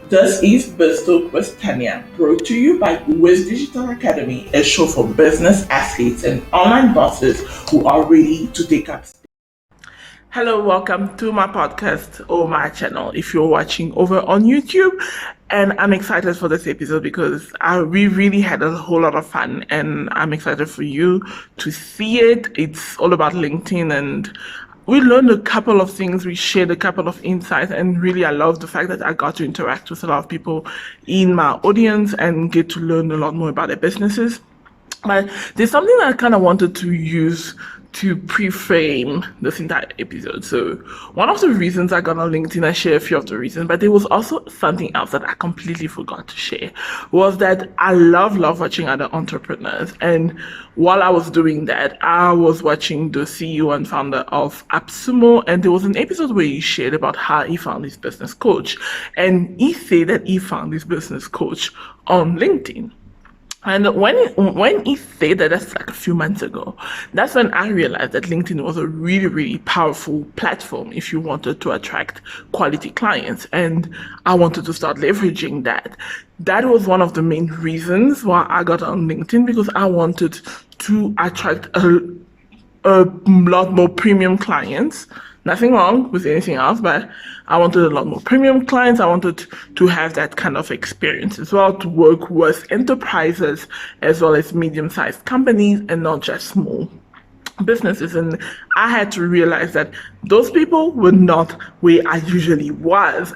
This is Biz with Tanya, brought to you by Wiz Digital Academy, a show for business athletes and online bosses who are ready to take up. Hello, welcome to my podcast or my channel if you're watching over on YouTube. And I'm excited for this episode because we really had a whole lot of fun, and I'm excited for you to see it. It's all about LinkedIn, and we learned a couple of things, we shared a couple of insights, and really I love the fact that I got to interact with a lot of people in my audience and get to learn a lot more about their businesses. But there's something that I kind of wanted to use to pre-frame this entire episode. So one of the reasons I got on LinkedIn, I share a few of the reasons, but there was also something else that I completely forgot to share, was that I love watching other entrepreneurs. And while I was doing that, I was watching the CEO and founder of AppSumo, and there was an episode where he shared about how he found his business coach. And he said that he found his business coach on LinkedIn. And when he said that, that's like a few months ago, that's when I realized that LinkedIn was a really, really powerful platform if you wanted to attract quality clients. And I wanted to start leveraging that. That was one of the main reasons why I got on LinkedIn, because I wanted to attract a lot more premium clients. Nothing wrong with anything else, but I wanted a lot more premium clients. I wanted to have that kind of experience as well, to work with enterprises as well as medium-sized companies and not just small businesses. And I had to realize that those people were not where I usually was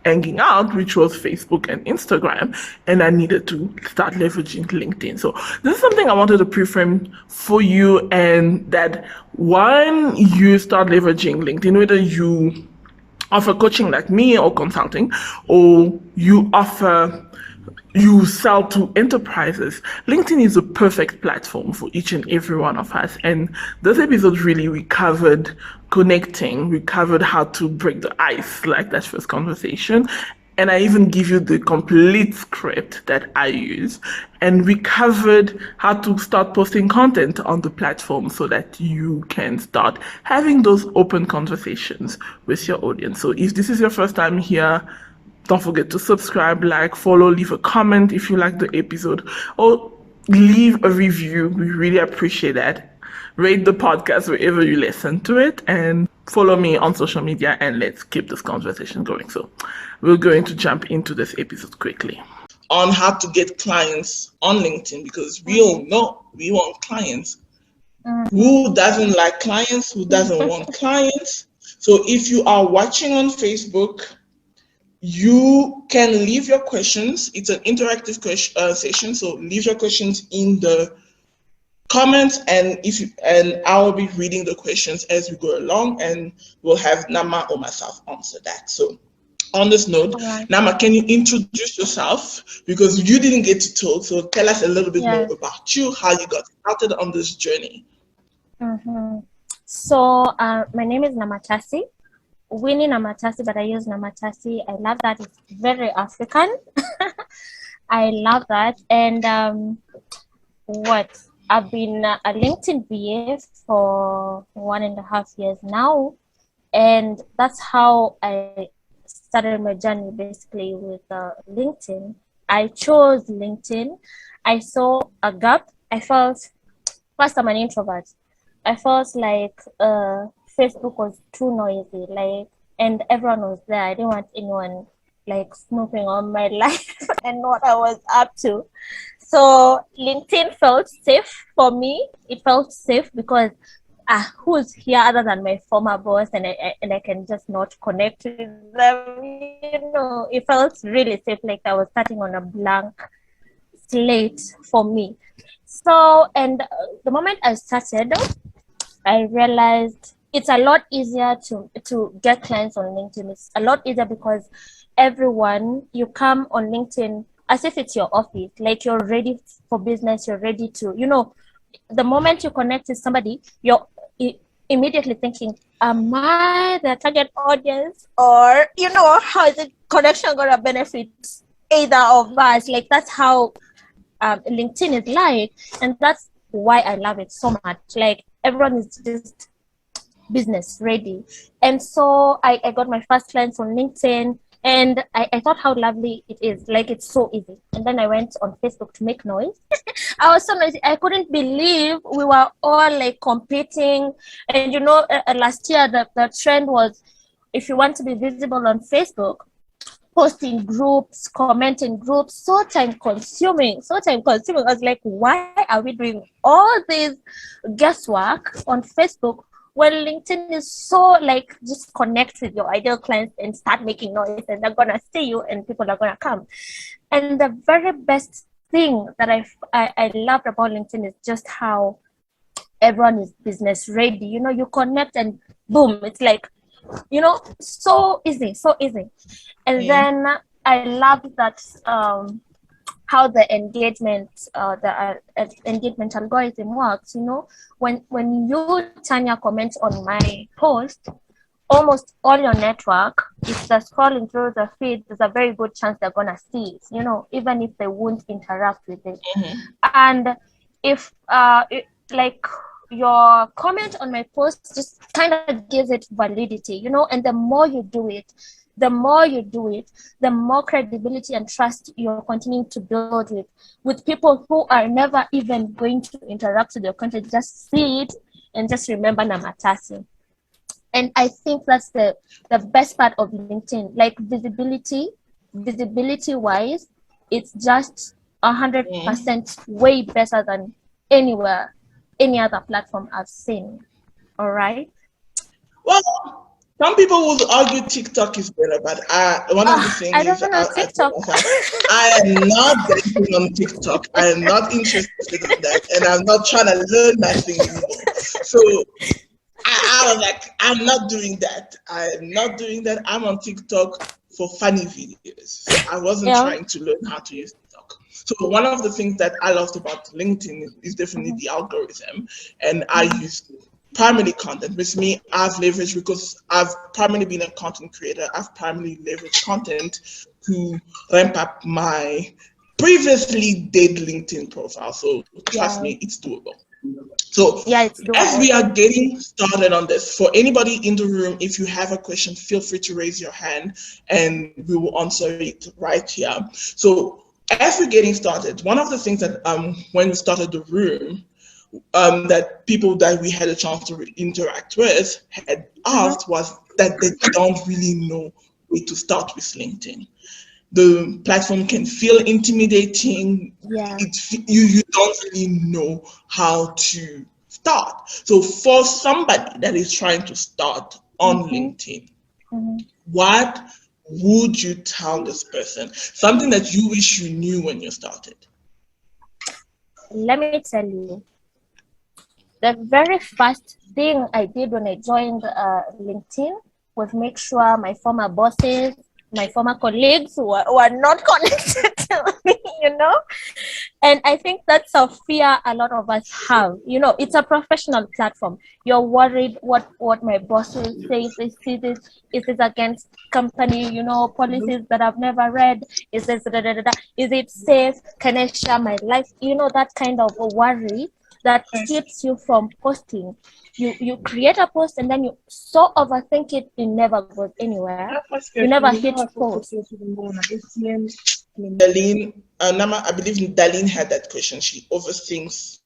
hanging out, which was Facebook and Instagram, and I needed to start leveraging LinkedIn. So this is something I wanted to pre-frame for you, and that when you start leveraging LinkedIn, whether you offer coaching like me or consulting, or you sell to enterprises, LinkedIn is a perfect platform for each and every one of us. And this episode really, we covered connecting, we covered how to break the ice, like that first conversation. And I even give you the complete script that I use. And we covered how to start posting content on the platform so that you can start having those open conversations with your audience. So if this is your first time here, don't forget to subscribe, like, follow, leave a comment if you like the episode, or leave a review. We really appreciate that. Rate the podcast wherever you listen to it, and follow me on social media, and let's keep this conversation going. So we're going to jump into this episode quickly on how to get clients on LinkedIn, because we all know we want clients. Who doesn't like clients? Who doesn't want clients? So if you are watching on Facebook, you can leave your questions. It's an interactive session, so leave your questions in the comments, and I will be reading the questions as we go along, and we'll have Nama or myself answer that. So on this note, Nama, can you introduce yourself, because you didn't get to talk? So tell us a little bit more about you, how you got started on this journey. So my name is Nama Tasi. Winnie Nama Tasi, but I use Nama Tasi. I love that. It's very African. I love that. And I've been a LinkedIn VA for 1.5 years now. And that's how I started my journey basically with LinkedIn. I chose LinkedIn. I saw a gap. First, I'm an introvert. I felt like Facebook was too noisy, and everyone was there. I didn't want anyone snooping on my life and what I was up to. So LinkedIn felt safe for me. It felt safe because who's here other than my former boss, and I can just not connect with them. It felt really safe, like I was starting on a blank slate for me. So, and the moment I started, I realized it's a lot easier to get clients on LinkedIn. It's a lot easier because you come on LinkedIn as if it's your office, like you're ready for business, you're ready to, the moment you connect with somebody, you're immediately thinking, am I the target audience? Or, how is the connection going to benefit either of us? Like, that's how LinkedIn is like, and that's why I love it so much. Like, everyone is just business ready. And so I got my first clients on LinkedIn. And I thought how lovely it is. Like, it's so easy. And then I went on Facebook to make noise. I was so noisy. I couldn't believe we were all like competing. And last year the trend was, if you want to be visible on Facebook, post in groups, comment in groups, so time consuming, so time consuming. I was like, why are we doing all this guesswork on Facebook when LinkedIn is so like, just connect with your ideal clients and start making noise, and they're gonna see you and people are gonna come. And the very best thing that I loved about LinkedIn is just how everyone is business ready. You connect and boom, it's like, so easy, so easy. And then I loved that how the engagement algorithm works. When you turn your comments on my post, almost all your network, if they're scrolling through the feed, there's a very good chance they're gonna see it, even if they won't interact with it. And if like, your comment on my post just kind of gives it validity, and the more you do it, the more credibility and trust you're continuing to build with people who are never even going to interact with your content. Just see it and just remember Nama Tasi. And I think that's the best part of LinkedIn. Like, visibility wise, it's just 100% way better than any other platform I've seen. All right. Well, some people would argue TikTok is better, but one of the things I don't know TikTok. I am not dating on TikTok. I am not interested in that, and I'm not trying to learn nothing anymore. So I was like, I'm not doing that. I'm not doing that. I'm on TikTok for funny videos. I wasn't trying to learn how to use TikTok. So one of the things that I loved about LinkedIn is definitely the algorithm, and I use primarily content. With me, I've leveraged, because I've primarily been a content creator, I've primarily leveraged content to ramp up my previously dead LinkedIn profile. So trust me, it's doable. So as we are getting started on this, for anybody in the room, if you have a question, feel free to raise your hand and we will answer it right here. So as we're getting started, one of the things that when we started the room, that people that we had a chance to interact with had asked was that they don't really know where to start with LinkedIn. The platform can feel intimidating. You don't really know how to start. So for somebody that is trying to start on LinkedIn, what would you tell this person? Something that you wish you knew when you started. Let me tell you, the very first thing I did when I joined LinkedIn was make sure my former bosses, my former colleagues were not connected to me, And I think that's a fear a lot of us have. It's a professional platform. You're worried what my boss will say if they see this. Is this against company, policies that I've never read? Is this Is it safe? Can I share my life? That kind of a worry that keeps you from posting. You create a post and then you so overthink it, it never goes anywhere. You never hit post. Darlene, Nama, I believe Darlene had that question. She overthinks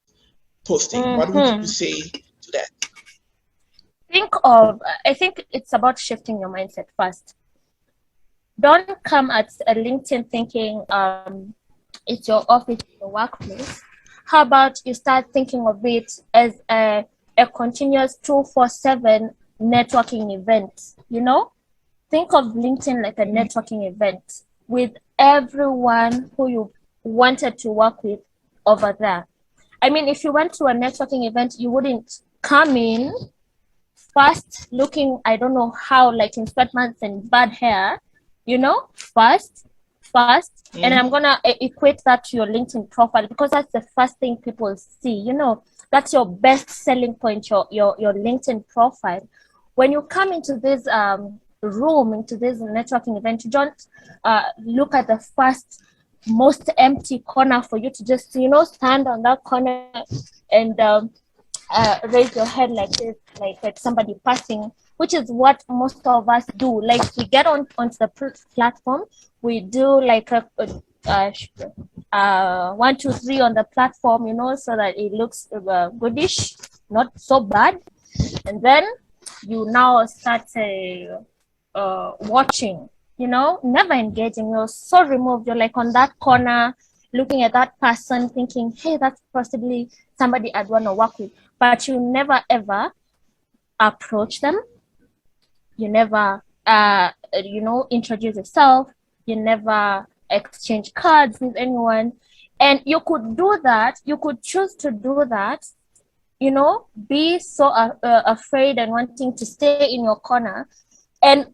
posting. What would you say to that? I think it's about shifting your mindset first. Don't come at a LinkedIn thinking it's your office, your workplace. How about you start thinking of it as a continuous 24/7 networking event? Think of LinkedIn like a networking event with everyone who you wanted to work with over there. I mean, if you went to a networking event, you wouldn't come in first looking, I don't know how, like in sweatpants and bad hair, first. And I'm gonna equate that to your LinkedIn profile, because that's the first thing people see. That's your best selling point, your LinkedIn profile. When you come into this room, into this networking event, you don't look at the first most empty corner for you to just stand on that corner and raise your head like this, like somebody passing which is what most of us do. Like we get onto the platform, we do like a 1, 2, 3 on the platform, so that it looks goodish, not so bad. And then you now start watching, never engaging. You're so removed. You're like on that corner looking at that person thinking, hey, that's possibly somebody I'd want to work with. But you never ever approach them. You never introduce yourself. You never exchange cards with anyone. And you could do that. You could choose to do that, be so afraid and wanting to stay in your corner and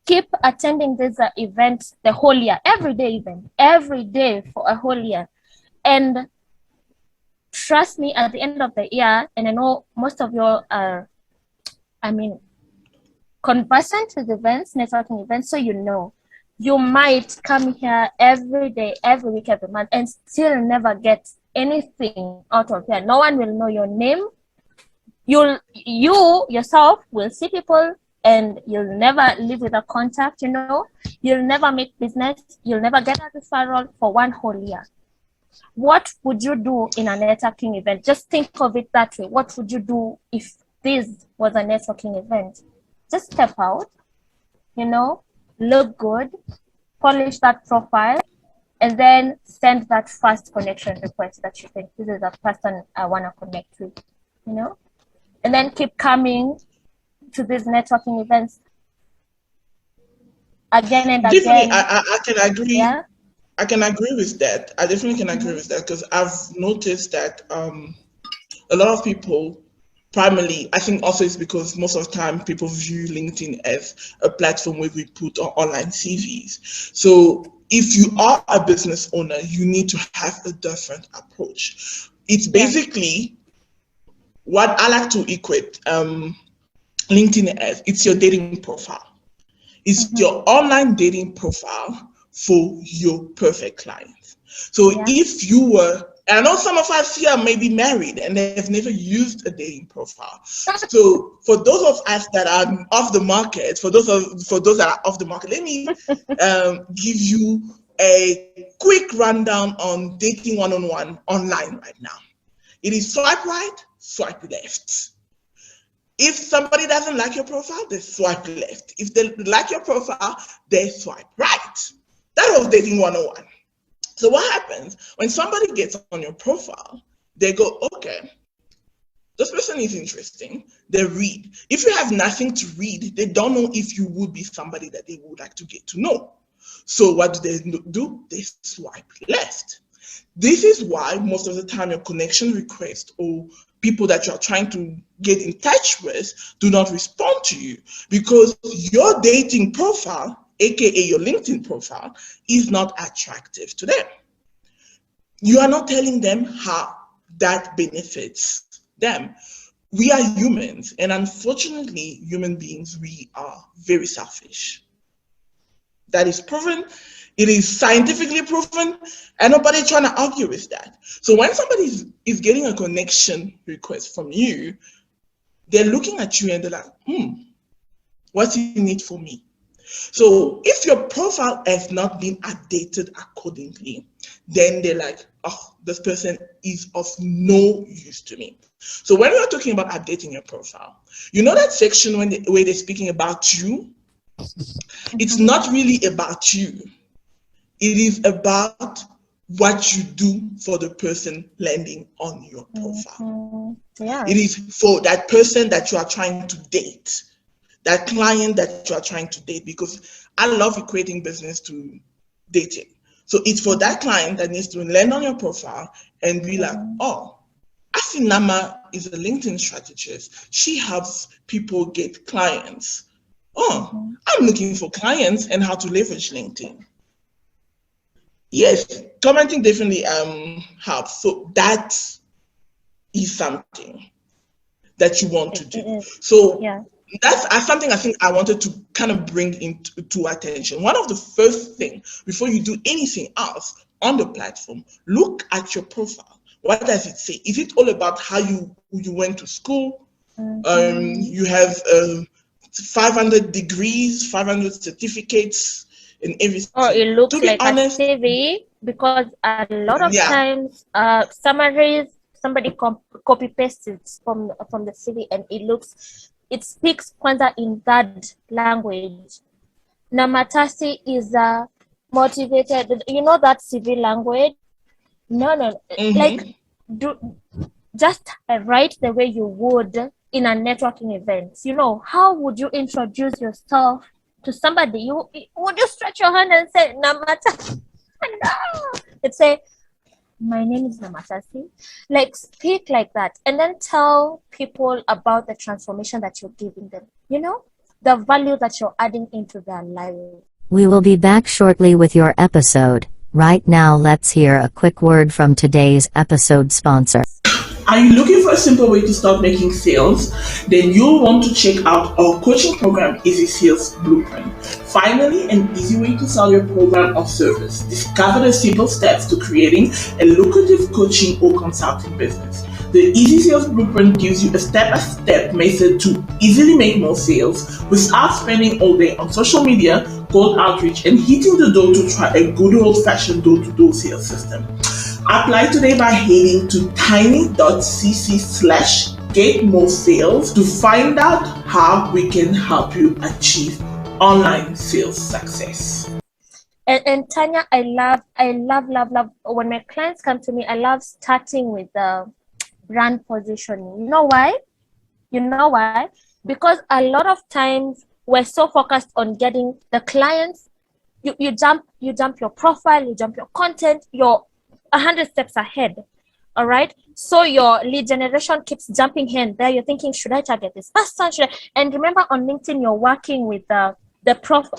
keep attending this event the whole year, every day for a whole year. And trust me, at the end of the year, and I know most of you are, conversant with events, networking events, so you might come here every day, every week, every month, and still never get anything out of here. No one will know your name. You yourself will see people and you'll never live with a contact, You'll never make business. You'll never get a referral for 1 whole year. What would you do in a networking event? Just think of it that way. What would you do if this was a networking event? Just step out, look good, polish that profile, and then send that first connection request that you think this is a person I want to connect with, and then keep coming to these networking events again and Definitely, again. I can agree. Yeah. I can agree with that. I definitely can agree with that because I've noticed that a lot of people, primarily, I think also it's because most of the time people view LinkedIn as a platform where we put on online CVs. So if you are a business owner, you need to have a different approach. It's basically what I like to equate LinkedIn as. It's your dating profile. It's your online dating profile for your perfect client. So if you were, and I know some of us here may be married and they've never used a dating profile. So for those of us that are off the market, for those that are off the market, let me give you a quick rundown on dating one-on-one online right now. It is swipe right, swipe left. If somebody doesn't like your profile, they swipe left. If they like your profile, they swipe right. That was dating 101. So what happens when somebody gets on your profile, they go, okay, this person is interesting. They read. If you have nothing to read, they don't know if you would be somebody that they would like to get to know. So what do? They swipe left. This is why most of the time your connection request or people that you're trying to get in touch with do not respond to you because your dating profile, aka your LinkedIn profile, is not attractive to them. You are not telling them how that benefits them. We are humans, and unfortunately, human beings, we are very selfish. That is proven. It is scientifically proven, and nobody's trying to argue with that. So when somebody is getting a connection request from you, they're looking at you and they're like, what's in it for me? So if your profile has not been updated accordingly, then they're like, oh, this person is of no use to me. So when we're talking about updating your profile, you know that section where they're speaking about you? It's not really about you. It is about what you do for the person landing on your profile. It is for that person that you are trying to date, that client that you are trying to date, because I love equating business to dating. So it's for that client that needs to land on your profile and be like, oh, I see Nama is a LinkedIn strategist. She helps people get clients. Oh, I'm looking for clients and how to leverage LinkedIn. Yes, commenting definitely helps. So that is something that you want to do. So that's something I think I wanted to kind of bring into attention. One of the first things before you do anything else on the platform, look at your profile. What does it say? Is it all about how you went to school? You have 500 degrees, 500 certificates, and Or everything. it To looks be like a honest, CV, because a lot of yeah. times summaries somebody copy pastes it from the CV, and it speaks kwanza in that language. Nama Tasi is a motivated, that CV language. No, like, Mm-hmm. do just write the way you would in a networking event. How would you introduce yourself to somebody? Would you stretch your hand and say Namata? No. It's say, my name is Namatasi. Like, speak like that, and then tell people about the transformation that you're giving them. The value that you're adding into their lives. We will be back shortly with your episode. Right now, let's hear a quick word from today's episode sponsor. Are you looking for a simple way to start making sales? Then you'll want to check out our coaching program, Easy Sales Blueprint. Finally, an easy way to sell your program or service. Discover the simple steps to creating a lucrative coaching or consulting business. The Easy Sales Blueprint gives you a step-by-step method to easily make more sales without spending all day on social media, cold outreach, and hitting the door to try a good old-fashioned door-to-door sales system. Apply today by heading to tiny.cc/get-more-sales to find out how we can help you achieve online sales success. And Tanya, I love when my clients come to me. I love starting with the brand positioning. You know why? Because a lot of times we're so focused on getting the clients. You jump your profile, you jump your content, you're 100 steps ahead. All right. So your lead generation keeps jumping here and there. You're thinking, should I target this person? And remember, on LinkedIn, you're working with the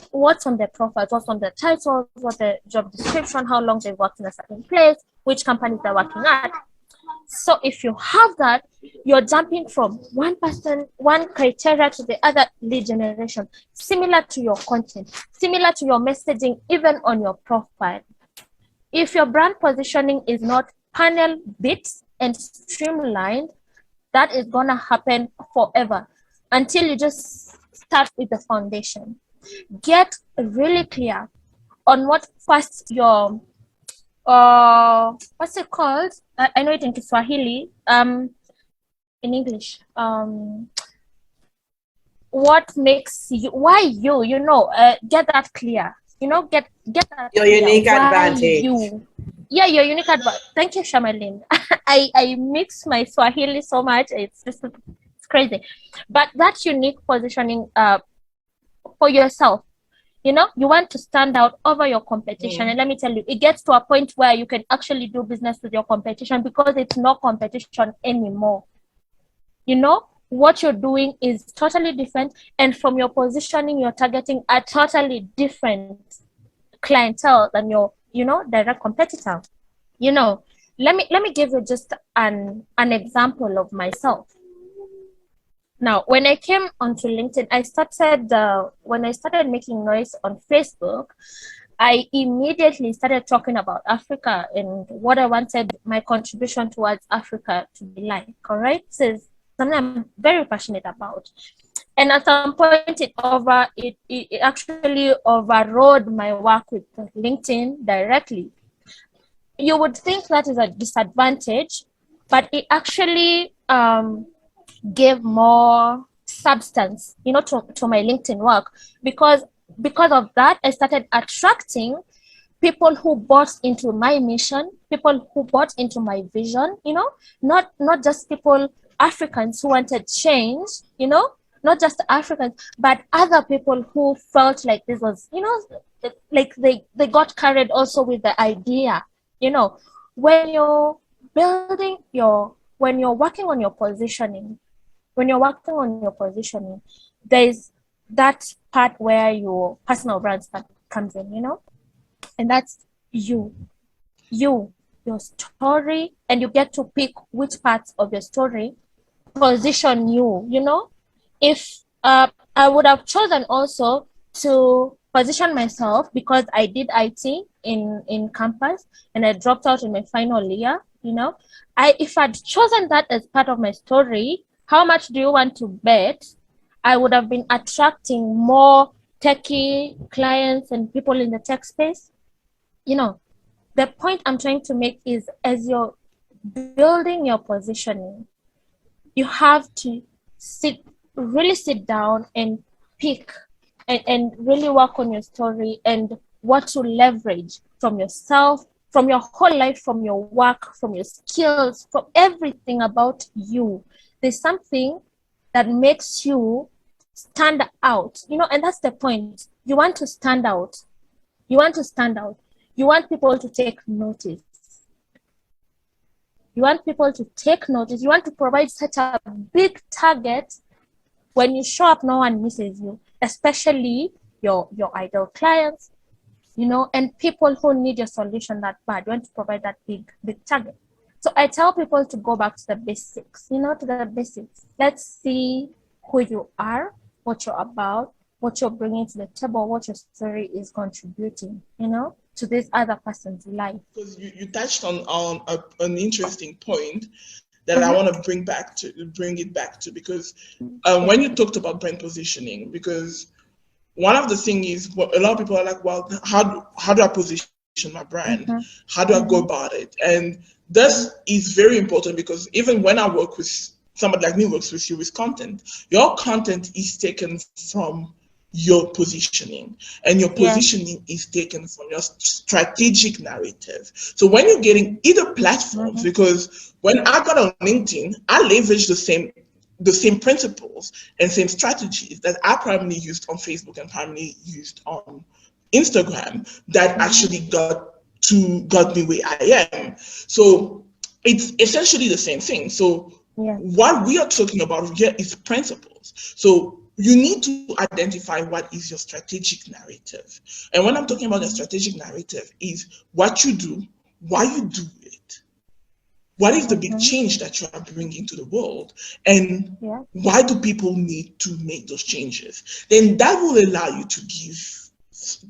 what's on their profile, what's on their titles, what's the job description, how long they worked in a certain place, which companies they're working at. So if you have that, you're jumping from one person, one criteria to the other. Lead generation, similar to your content, similar to your messaging, even on your profile. If your brand positioning is not panel bits and streamlined, that is gonna happen forever until you just start with the foundation. Get really clear on what first your what's it called? I know it in Kiswahili. In English. What makes you, why you, get that clear. Get that your clear. unique Why advantage. you? Yeah, your unique advantage. Thank you, Shamalin. I mix my Swahili so much. It's crazy. But that unique positioning for yourself. You want to stand out over your competition. And let me tell you, it gets to a point where you can actually do business with your competition because it's no competition anymore. What you're doing is totally different. And from your positioning, you're targeting a totally different clientele than your, direct competitor. Let me give you just an example of myself. Now, when I came onto LinkedIn, when I started making noise on Facebook, I immediately started talking about Africa and what I wanted my contribution towards Africa to be like. All right, this is something I'm very passionate about. And at some point, it actually overrode my work with LinkedIn directly. You would think that is a disadvantage, but it actually gave more substance, to my LinkedIn work, because of that, I started attracting people who bought into my mission, people who bought into my vision, not just people, Africans who wanted change, not just Africans, but other people who felt like this was, like they got carried also with the idea, when you're working on your positioning, there's that part where your personal brand comes in, and that's your story, and you get to pick which parts of your story position you. If I would have chosen also to position myself because I did IT in campus and I dropped out in my final year, if I'd chosen that as part of my story, how much do you want to bet I would have been attracting more techie clients and people in the tech space. You know, the point I'm trying to make is, as you're building your positioning, you have to really sit down and pick and really work on your story and what to leverage from yourself, from your whole life, from your work, from your skills, from everything about you. There's something that makes you stand out, and that's the point. You want to stand out. You want to stand out. You want people to take notice. You want people to take notice. You want to provide such a big target. When you show up, no one misses you, especially your ideal clients, and people who need your solution that bad. You want to provide that big target. So I tell people to go back to the basics, to the basics. Let's see who you are, what you're about, what you're bringing to the table, what your story is contributing, to this other person's life. Because you touched on an interesting point that I want to bring it back to, because when you talked about brand positioning, because one of the things is, a lot of people are like, well, how do I position my brand? How do I go about it? And this is very important, because even when I work with somebody like me works with you with content, your content is taken from your positioning, and your positioning is taken from your strategic narrative. So when you're getting either platforms, because when I got on LinkedIn, I leveraged the same principles and same strategies that I primarily used on Facebook and primarily used on Instagram that actually got me where I am. So it's essentially the same thing. So what we are talking about here is principles. So you need to identify what is your strategic narrative. And when I'm talking about the strategic narrative, is what you do, why you do it, what is the big change that you are bringing to the world, and why do people need to make those changes? Then that will allow you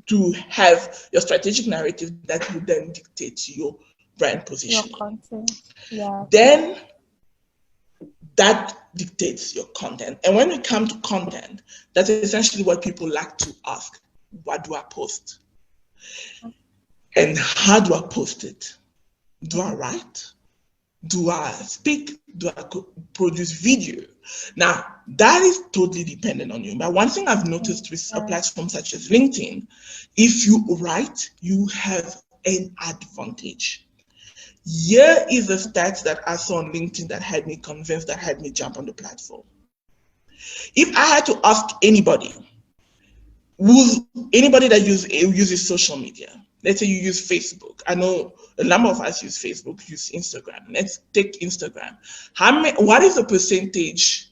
to have your strategic narrative that will then dictate your brand positioning. Your content. Then that dictates your content. And when we come to content, that's essentially what people like to ask. What do I post? And how do I post it? Do I write? Do I speak? Do I produce video? Now, that is totally dependent on you. But one thing I've noticed with a platform such as LinkedIn, if you write, you have an advantage. Here is the stats that I saw on LinkedIn that had me convinced, that had me jump on the platform. If I had to ask anybody that uses social media, let's say you use Facebook. I know a number of us use Facebook, use Instagram. Let's take Instagram. What is the percentage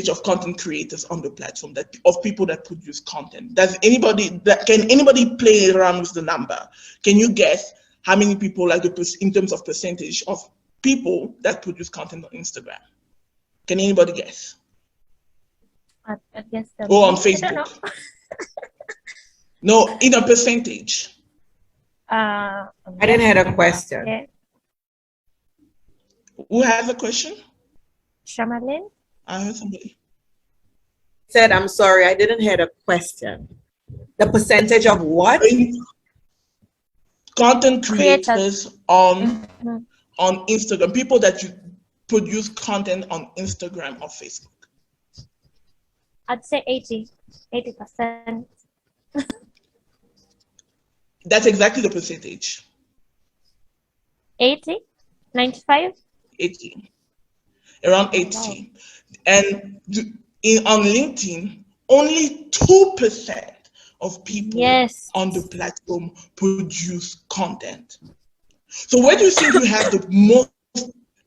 of content creators on the platform, of people that produce content? Can anybody play around with the number? Can you guess how many people, in terms of percentage of people that produce content on Instagram? Can anybody guess? I guess or on Facebook? No, in a percentage. I didn't have a question. Yeah. Who has a question? Shamalin? I heard somebody. Said, I'm sorry, I didn't have a question. The percentage of what? Content creators on Instagram, people that you produce content on Instagram or Facebook. I'd say 80%. That's exactly the percentage. 80? 95? 80. Around 80. Wow. And on LinkedIn, only 2% of people on the platform produce content. So where do you think you have the most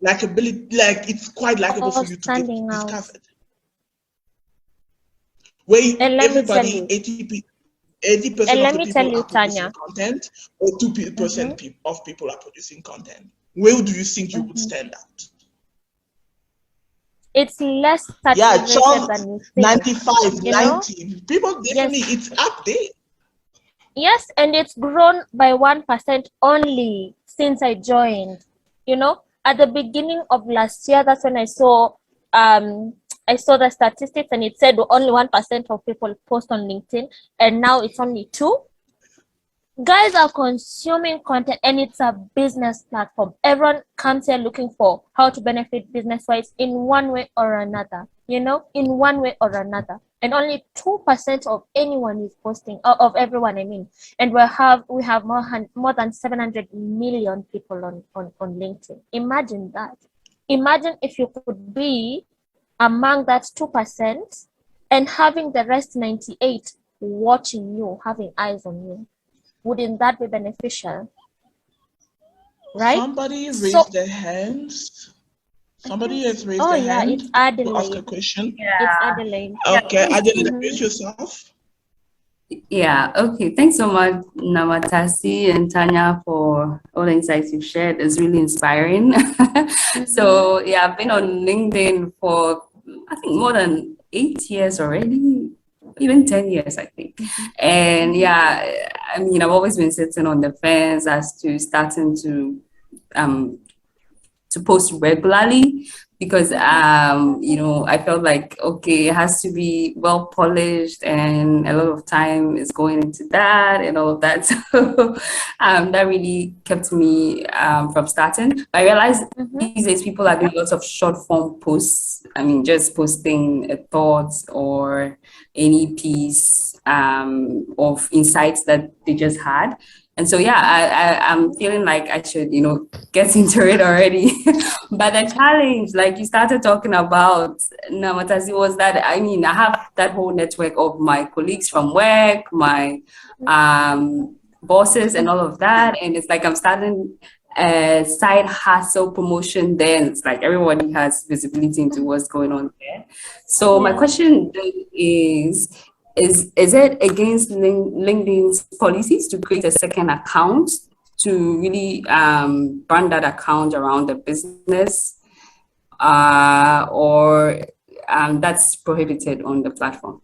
likability, it's quite likable for you to get discovered? Where everybody, 80% of the people are producing content, or 2% of people are producing content? Where do you think you would stand out? It's less saturated than you think. 95, 90. People definitely, it's up there. Yes, and it's grown by 1% only since I joined. At the beginning of last year, that's when I saw I saw the statistics and it said only 1% of people post on LinkedIn, and now it's only 2%. Guys are consuming content, and it's a business platform. Everyone comes here looking for how to benefit business-wise in one way or another, in one way or another. And only 2% of anyone is posting, of everyone, I mean. And we have more than 700 million people on LinkedIn. Imagine that. Imagine if you could be among that 2% and having the rest 98 watching you, having eyes on you. Wouldn't that be beneficial? Right? Somebody raised their hands. Somebody has raised their hand it's Adelaide. to ask a question. It's Adelaide. Okay, Adelaide, introduce yourself. Yeah, okay. Thanks so much, Nama Tasi and Tanya, for all the insights you've shared. It's really inspiring. So, yeah, I've been on LinkedIn for, I think, more than 8 years already, even 10 years, I think. And yeah, I mean, I've always been sitting on the fence as to starting to post regularly, because I felt like, okay, it has to be well polished, and a lot of time is going into that and all of that. So that really kept me from starting. But I realized these days people are doing lots of short form posts. I mean, just posting a thought or any piece of insights that they just had. And so, yeah, I'm feeling like I should, get into it already. But the challenge, like you started talking about, Nama Tasi, was that, I mean, I have that whole network of my colleagues from work, my bosses and all of that. And it's like I'm starting a side hustle promotion there. It's like everybody has visibility into what's going on there. So my question is it against LinkedIn's policies to create a second account to really brand that account around the business, or that's prohibited on the platform?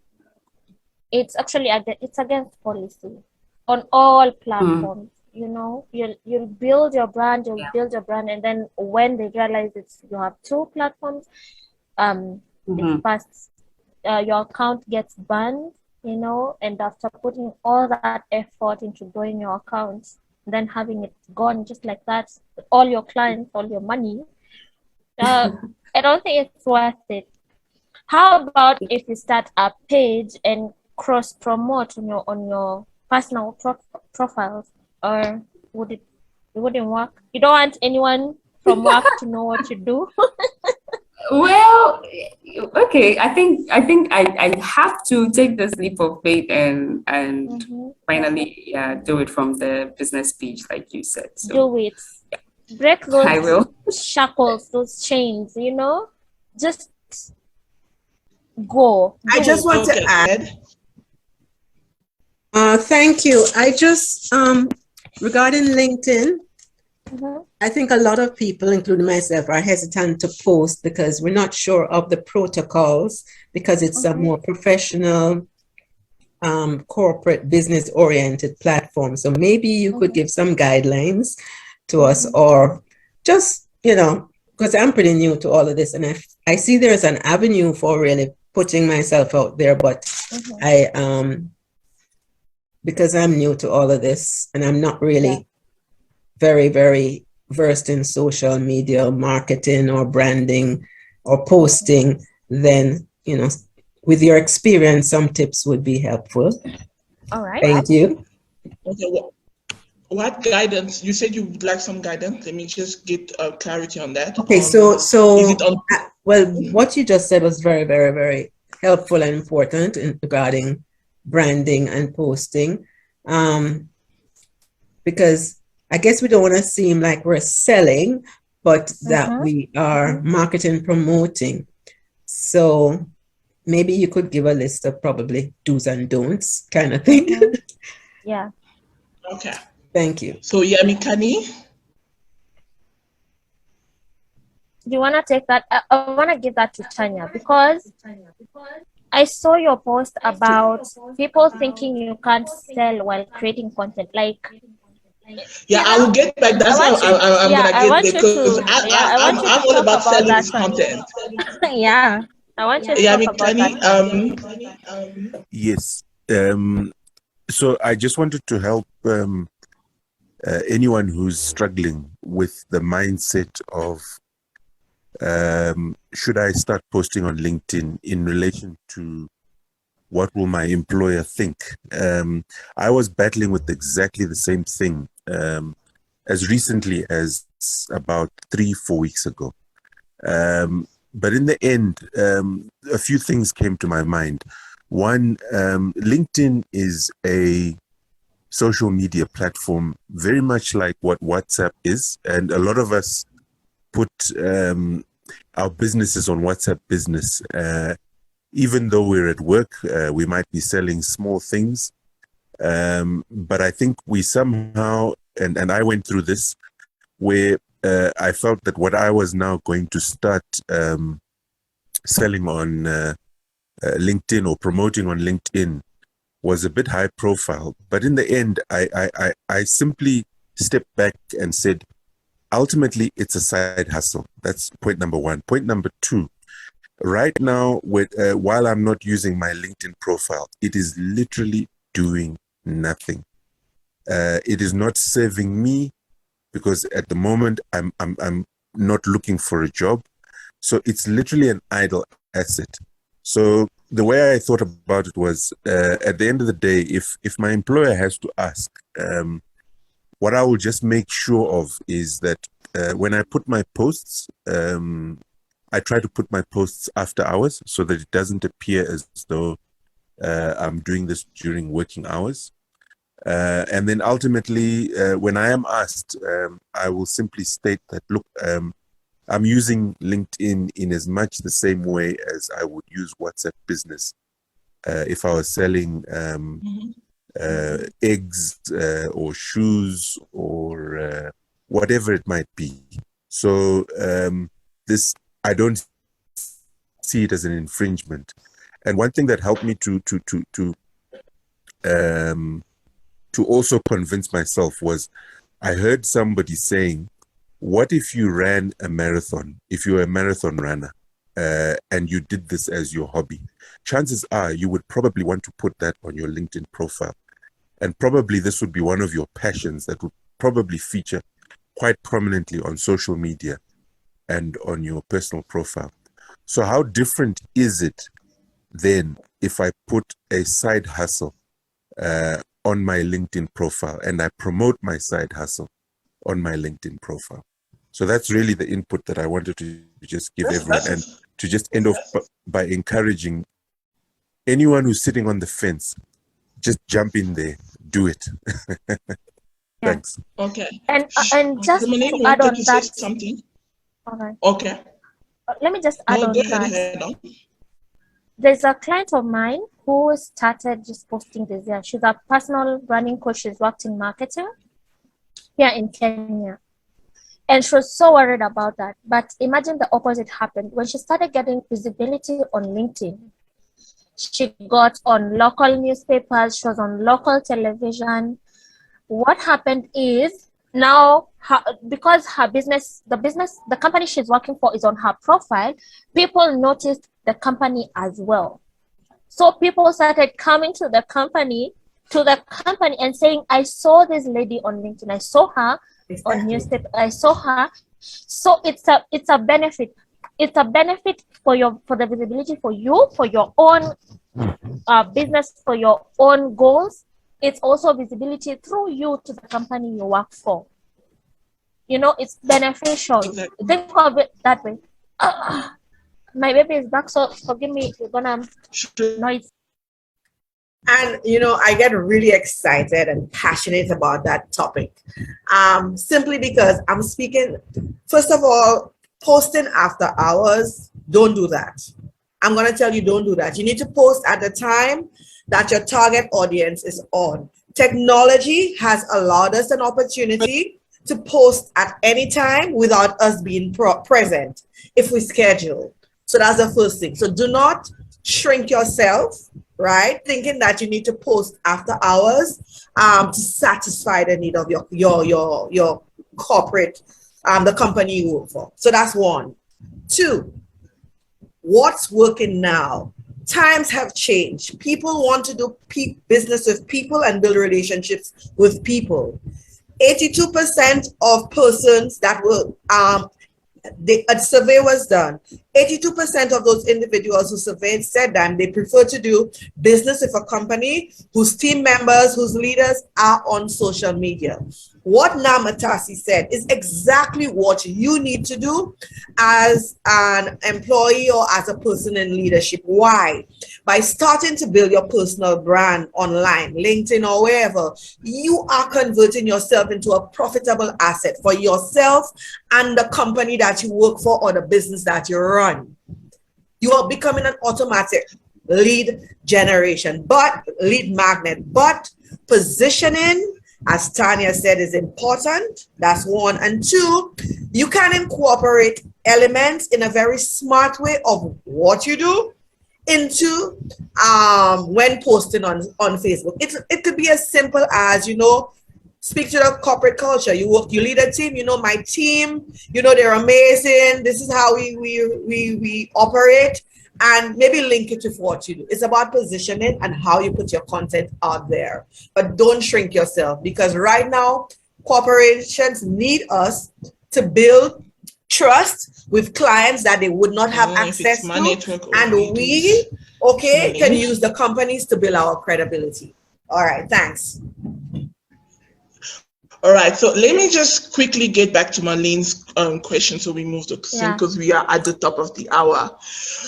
It's actually against policy on all platforms. You'll build your brand, and then when they realize you have 2 platforms, it's fast. Your account gets banned, and after putting all that effort into growing your account, then having it gone just like that, all your clients, all your money, I don't think it's worth it. How about if you start a page and cross promote on your personal profiles, or it wouldn't work? You don't want anyone from work to know what you do? Well, okay. I think I have to take this leap of faith and finally, do it from the business page, like you said. So do it. Break those I will. shackles, those chains. Just go. I just want to add. Thank you. I just regarding LinkedIn. I think a lot of people, including myself, are hesitant to post because we're not sure of the protocols, because it's a more professional, corporate, business-oriented platform. So maybe you could give some guidelines to us, or just, because I'm pretty new to all of this, and I see there's an avenue for really putting myself out there, but because I'm new to all of this and I'm not really very, very versed in social media marketing or branding or posting, then, with your experience, some tips would be helpful. All right. Thank you. Okay, what guidance? You said you would like some guidance. Let me just get clarity on that. Okay, so is it on? Well, what you just said was very, very, very helpful and important regarding branding and posting, because I guess we don't want to seem like we're selling, but that we are marketing, promoting. So maybe you could give a list of probably do's and don'ts kind of thing. Yeah. Okay. Thank you. So Yamikani? Do you want to take that? I want to give that to Tanya, because I saw your post about people thinking you can't sell while creating content. I will get back. That's how I'm gonna get there, because I'm all about selling this content. Yeah. I want you to Yeah, talk about that. Yes. So I just wanted to help anyone who's struggling with the mindset of should I start posting on LinkedIn in relation to what will my employer think? I was battling with exactly the same thing as recently as about 3-4 weeks ago. But in the end, a few things came to my mind. One, LinkedIn is a social media platform very much like what WhatsApp is. And a lot of us put our businesses on WhatsApp Business. Even though we're at work, we might be selling small things. But I think we somehow, and I went through this, where I felt that what I was now going to start selling on LinkedIn or promoting on LinkedIn was a bit high profile. But in the end, I simply stepped back and said, ultimately, it's a side hustle. That's point number one. Point number two, right now, while I'm not using my LinkedIn profile, it is literally doing nothing. It is not serving me because at the moment I'm not looking for a job. So it's literally an idle asset. So the way I thought about it was, at the end of the day, if my employer has to ask, what I will just make sure of is that when I put my posts, I try to put my posts after hours so that it doesn't appear as though I'm doing this during working hours. And then ultimately, when I am asked, I will simply state that, look, I'm using LinkedIn in as much the same way as I would use WhatsApp Business if I was selling eggs or shoes or whatever it might be. So this, I don't see it as an infringement. And one thing that helped me to also convince myself was, I heard somebody saying, what if you ran a marathon, if you're a marathon runner, and you did this as your hobby? Chances are you would probably want to put that on your LinkedIn profile. And probably this would be one of your passions that would probably feature quite prominently on social media and on your personal profile. So how different is it then if I put a side hustle on my LinkedIn profile and I promote my side hustle on my LinkedIn profile? So that's really the input that I wanted to just give everyone, and to just end off by encouraging anyone who's sitting on the fence, just jump in there, do it. Thanks. Okay. And just Dominique to add wanted on to say that, something. all right. Okay. Let me just add No, on go ahead, that. head on. There's a client of mine who started just posting this year. She's a personal running coach. She's worked in marketing here in Kenya. And she was so worried about that. But imagine the opposite happened. When she started getting visibility on LinkedIn, she got on local newspapers, she was on local television. What happened is now, because her business, the company she's working for is on her profile, people noticed the company as well. So people started coming to the company and saying, I saw this lady on LinkedIn, I saw her on newspaper, I saw her. So it's a benefit. It's a benefit for the visibility for you, for your own business, for your own goals. It's also visibility through you to the company you work for. You know, it's beneficial. Think of it that way. My baby is back, so forgive me if you're gonna noise. And, I get really excited and passionate about that topic, simply because I'm speaking, first of all, posting after hours, don't do that. I'm going to tell you, don't do that. You need to post at the time that your target audience is on. Technology has allowed us an opportunity to post at any time without us being present if we schedule. So that's the first thing. So do not shrink yourself, right? Thinking that you need to post after hours to satisfy the need of your corporate, the company you work for. So that's one. Two, what's working now. Times have changed. People want to do business with people and build relationships with people. 82% of persons that were a survey was done. 82% of those individuals who surveyed said that they prefer to do business with a company whose team members, whose leaders are on social media. What Nama Tasi said is exactly what you need to do as an employee or as a person in leadership. Why? By starting to build your personal brand online, LinkedIn or wherever, you are converting yourself into a profitable asset for yourself and the company that you work for or the business that you run. You are becoming an automatic lead generation, but lead magnet, but positioning, as Tanya said, is important. That's one. And two, you can incorporate elements in a very smart way of what you do into when posting on Facebook. It could be as simple as, speak to the corporate culture. You lead a team, my team, they're amazing. This is how we operate, and maybe link it with what you do. It's about positioning and how you put your content out there. But don't shrink yourself, because right now corporations need us to build trust with clients that they would not have access to, and we can use the companies to build our credibility. All right, thanks. All right, so let me just quickly get back to Marlene's question, so we move to because we are at the top of the hour.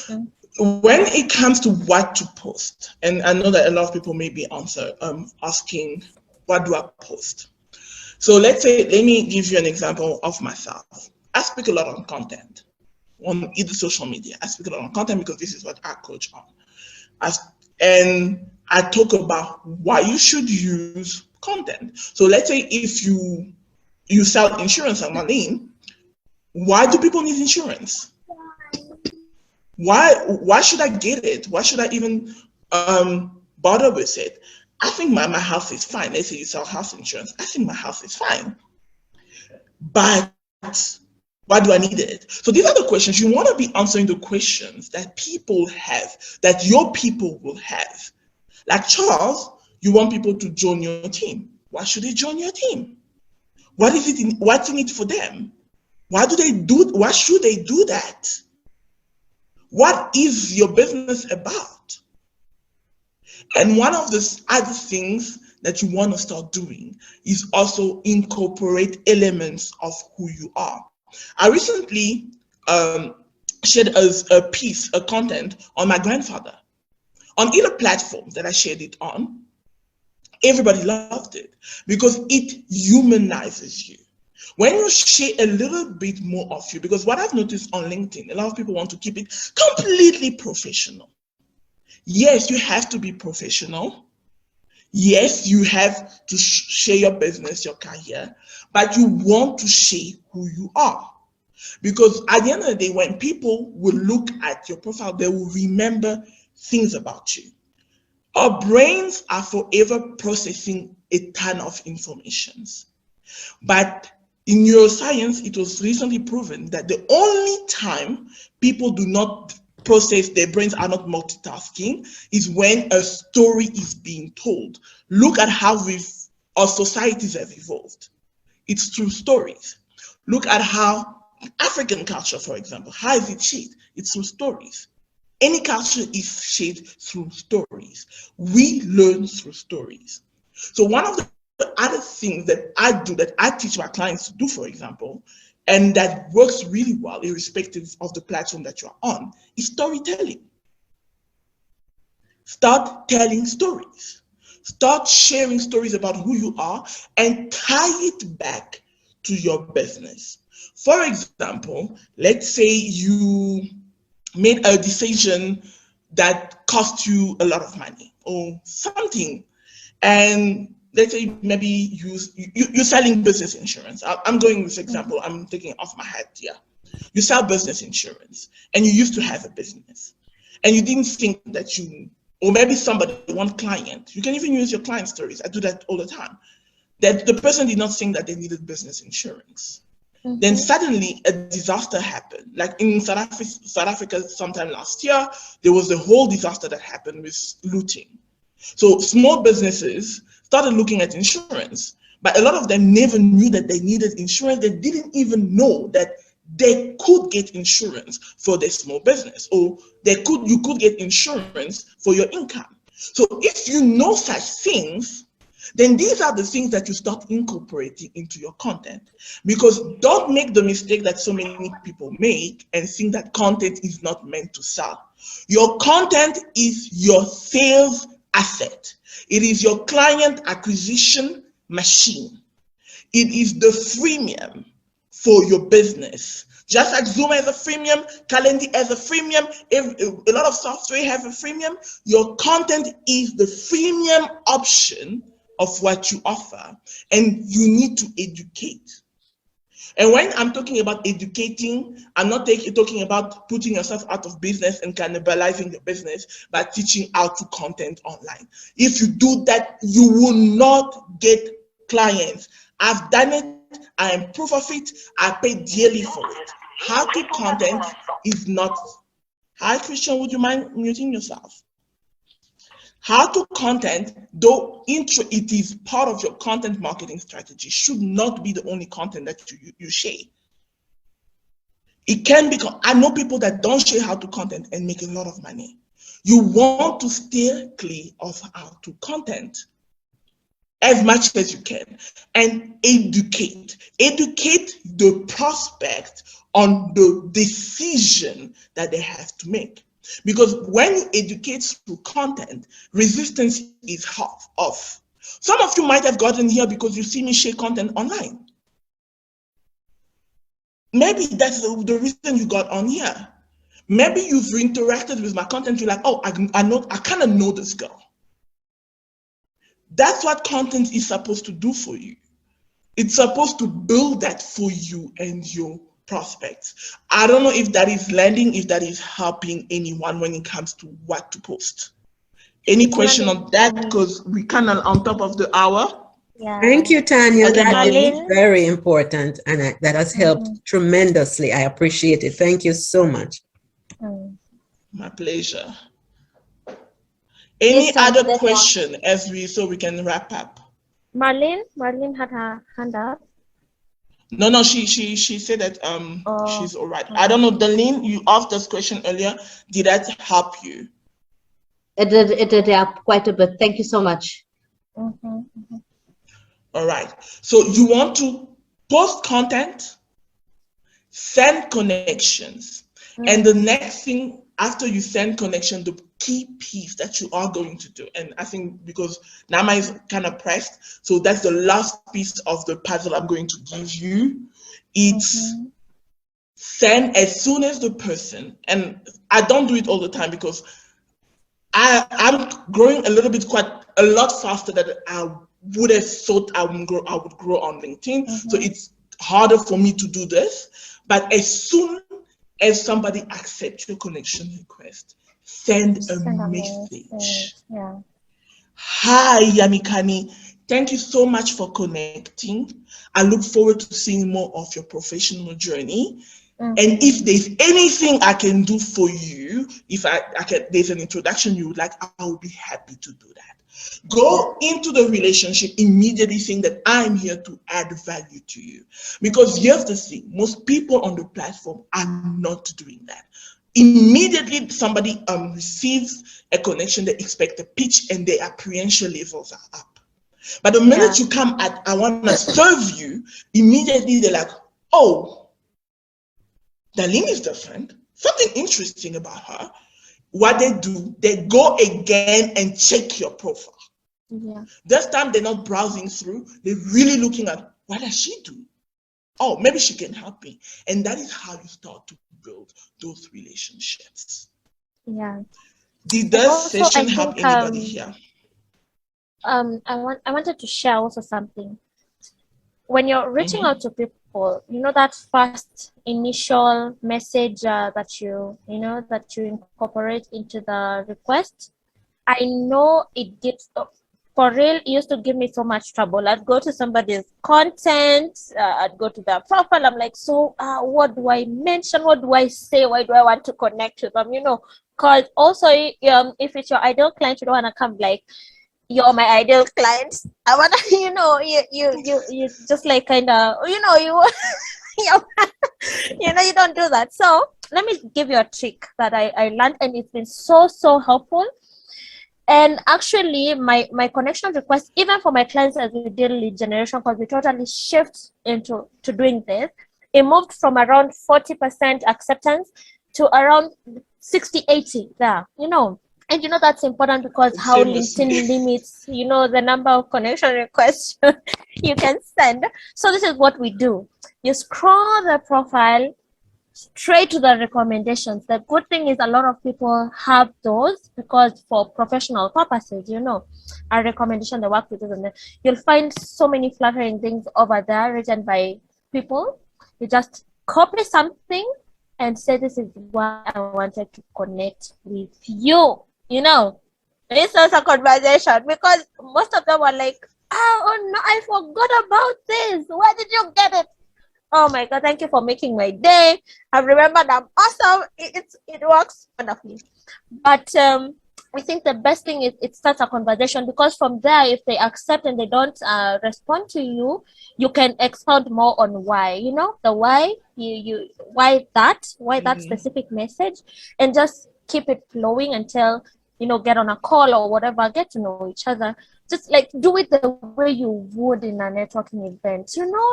Okay. When it comes to what to post, and I know that a lot of people may be asking, what do I post? So let me give you an example of myself. I speak a lot on content, on either social media. I speak a lot on content because this is what I coach on. And I talk about why you should use content. So let's say if you sell insurance on Marlene, why do people need insurance? Why should I get it? Why should I even bother with it? I think my house is fine. Let's say you sell house insurance. I think my house is fine. But why do I need it? So these are the questions. You want to be answering the questions that people have, that your people will have. Like Charles, you want people to join your team. Why should they join your team? What's in it for them? Why should they do that? What is your business about? And one of the other things that you want to start doing is also incorporate elements of who you are. I recently shared a content on my grandfather. On either platform that I shared it on, everybody loved it because it humanizes you. When you share a little bit more of you, because what I've noticed on LinkedIn, a lot of people want to keep it completely professional. Yes, you have to be professional. Yes, you have to share your business, your career, but you want to share who you are. Because at the end of the day, when people will look at your profile, they will remember things about you. Our brains are forever processing a ton of information. But in neuroscience, it was recently proven that the only time people do not process, their brains are not multitasking, is when a story is being told. Look at how our societies have evolved. It's through stories. Look at how African culture, for example, how is it shaped? It's through stories. Any culture is shaped through stories. We learn through stories. So one of the other things that I do, that I teach my clients to do, for example, and that works really well, irrespective of the platform that you're on, is storytelling. Start telling stories. Start sharing stories about who you are and tie it back to your business. For example, let's say you made a decision that cost you a lot of money or something, and let's say maybe you're selling business insurance. I'm going with example, I'm taking it off my head here. You sell business insurance and you used to have a business and you didn't think that or maybe somebody, one client, you can even use your client stories. I do that all the time. That the person did not think that they needed business insurance. Then suddenly a disaster happened. Like in South Africa sometime last year, there was a whole disaster that happened with looting. So small businesses started looking at insurance, but a lot of them never knew that they needed insurance. They didn't even know that they could get insurance for their small business, or you could get insurance for your income. So if you know such things, then these are the things that you start incorporating into your content. Because don't make the mistake that so many people make and think that content is not meant to sell. Your content is your sales asset. It is your client acquisition machine. It is the freemium for your business. Just like Zoom has a freemium, Calendly has a freemium, a lot of software have a freemium. Your content is the freemium option of what you offer, and you need to educate. And when I'm talking about educating, I'm not talking about putting yourself out of business and cannibalizing your business by teaching how to content online. If you do that, you will not get clients. I've done it. I am proof of it. I pay dearly for it. How to content is not. Hi, Christian, would you mind muting yourself? How to content, though it is part of your content marketing strategy, should not be the only content that you share. It can be. I know people that don't share how to content and make a lot of money. You want to steer clear of how to content as much as you can, and educate the prospect on the decision that they have to make. Because when you educate through content, resistance is half off. Some of you might have gotten here because you see me share content online. Maybe that's the reason you got on here. Maybe you've interacted with my content. You're like, oh, I kind of know this girl. That's what content is supposed to do for you. It's supposed to build that for you and your prospects. I don't know if that is landing, if that is helping anyone when it comes to what to post. Any question on that? Because we kind of on top of the hour. Yeah. Thank you, Tanya. Okay, That is Marlene? very important, and that has helped tremendously. I appreciate it. Thank you so much. My pleasure. Any other question so we can wrap up? Marlene had her hand up. No, she said that she's all right. I don't know, Darlene, you asked this question earlier. Did that help you? It did help quite a bit. Thank you so much. All right. So you want to post content, send connections, and the next thing after you send connection, the key piece that you are going to do, and I think because Nama is kind of pressed, so that's the last piece of the puzzle I'm going to give you. It's send as soon as the person, and I don't do it all the time because I'm growing a lot faster than I would have thought I would grow on LinkedIn. So it's harder for me to do this. But as soon as somebody accepts your connection request, send a message. Yeah. Hi, Yamikani. Thank you so much for connecting. I look forward to seeing more of your professional journey. And if there's anything I can do for you, if there's an introduction you would like, I would be happy to do that. Go into the relationship immediately saying that I'm here to add value to you. Because here's the thing, most people on the platform are not doing that. Immediately somebody receives a connection, they expect a pitch and their apprehension levels are up. But the minute you come at, I want to serve you, immediately they're like, oh, Darlene is different. Something interesting about her. What they do, they go again and check your profile. Yeah. This time they're not browsing through. They're really looking at, what does she do? Oh, maybe she can help me. And that is how you start to build those relationships. Yeah. Did this session help anybody here? I wanted to share also something. When you're reaching out to people, that first initial message that you incorporate into the request, I know it gives for real, it used to give me so much trouble. I'd go to somebody's content, I'd go to their profile. I'm like, so what do I mention? What do I say? Why do I want to connect with them? Because also, if it's your ideal client, you don't want to come like, you're my ideal client. I want to, you just like kind of, you, you don't do that. So let me give you a trick that I learned, and it's been so helpful. And actually, my connection request, even for my clients as we did lead generation, because we totally shift into doing this, it moved from around 40% acceptance to around 60-80 there, And that's important because how LinkedIn limits, the number of connection requests you can send. So this is what we do. You scroll the profile straight to the recommendations. The good thing is a lot of people have those because for professional purposes, a recommendation they work with it, and then you'll find so many flattering things over there written by people. You just copy something and say, this is why I wanted to connect with you. This was a conversation because most of them were like, oh no, I forgot about this. Where did you get it? Oh my God, thank you for making my day. I remembered, I'm awesome. It works wonderfully. But I think the best thing is it starts a conversation, because from there, if they accept and they don't respond to you, you can expound more on why, the why, why that specific message, and just keep it flowing until, get on a call or whatever, get to know each other. Just like do it the way you would in a networking event,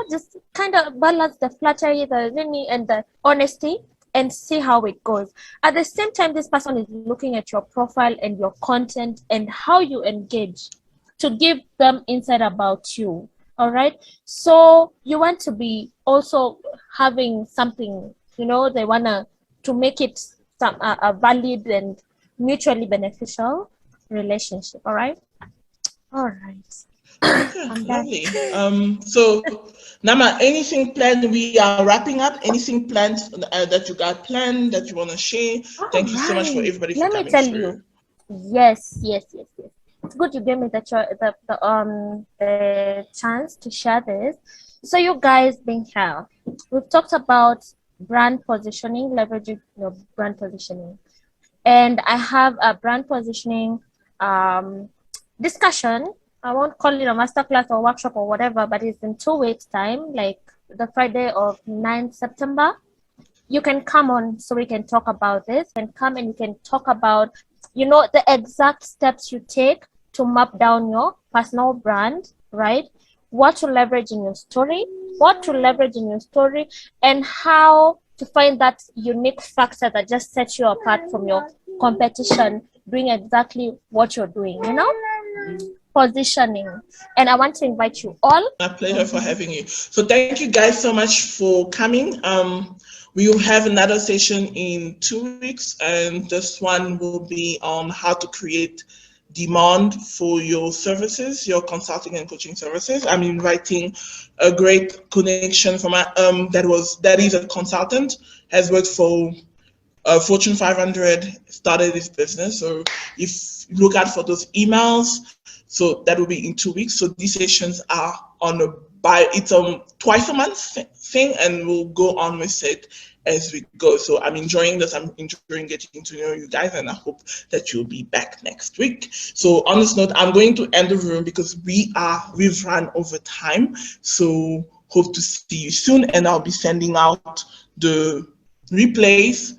just kind of balance the flattery, and the honesty, and see how it goes. At the same time, this person is looking at your profile and your content and how you engage to give them insight about you. All right. So you want to be also having something, they want to make it a valid and mutually beneficial relationship. All right. All right. Lovely. So, Nama, anything planned? We are wrapping up. Anything planned that you got planned that you want to share? Thank you so much for everybody for coming through. Let me tell you. Yes. It's good you gave me the chance to share this. So you guys being here, we've talked about brand positioning, leveraging your brand positioning, and I have a brand positioning discussion. I won't call it a masterclass or workshop or whatever, but it's in 2 weeks' time, like the Friday of 9th September. You can come on so we can talk about this, and come and you can talk about, the exact steps you take to map down your personal brand, right? What to leverage in your story, and how to find that unique factor that just sets you apart from your competition, doing exactly what you're doing, positioning. And I want to invite you all. A pleasure for having you. So thank you guys so much for coming. We will have another session in 2 weeks, and this one will be on how to create demand for your services, your consulting and coaching services. I'm inviting a great connection from that is a consultant, has worked for Fortune 500, started this business. So if you look out for those emails, so that will be in 2 weeks. So these sessions are it's a twice a month thing, and we'll go on with it as we go. So I'm enjoying this. I'm enjoying getting to know you guys, and I hope that you'll be back next week. So on this note, I'm going to end the room because we've run over time. So hope to see you soon, and I'll be sending out the replays